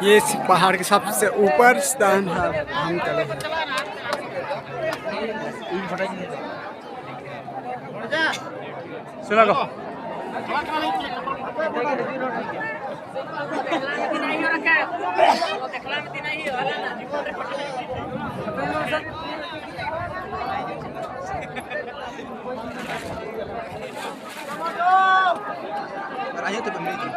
ये पहाड़ के सबसे ऊपर स्थान है, हम चले हैं। सुना लो ayo tuh peneliti.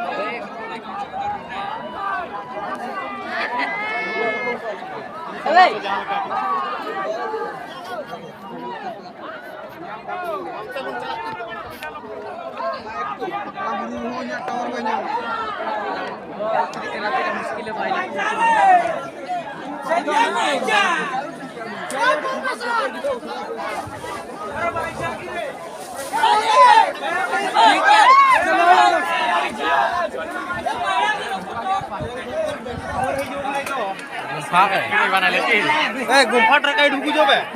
Gumpha truck ढुकू जो बेटा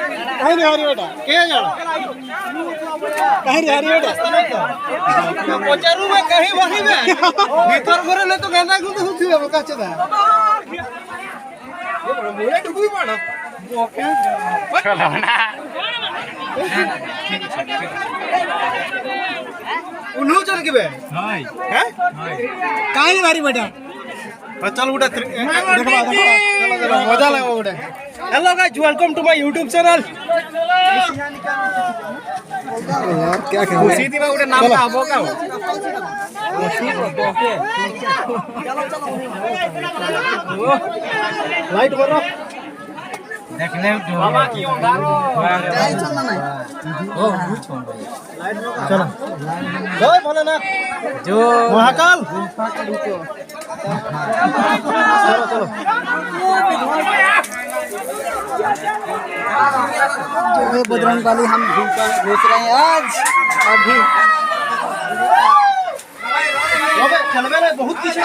क्या जाना कहीं बेटा पचारू में कहीं वहीं में भीतर भरे ले तो गंदा गुंद होती है का चला मुझे डुबी पड़ा चलो ना उन्हों चल के बे हाय हैं काई मारी बेटा चल उड़ा देखो चलो मजा लगा उड़ा hello guys welcome to my YouTube channel यार क्या कर रहे सीधी में उड़ा नाम का हो क्या चलो लाइट करो देखने मामा की उधारो जाई चलना नहीं ओ लाइट चलो जय भोलेनाथ जो महाकाल चलो चलो जय बजरंगबली हम घूस रहे हैं आज अभी चलवे बहुत पीछे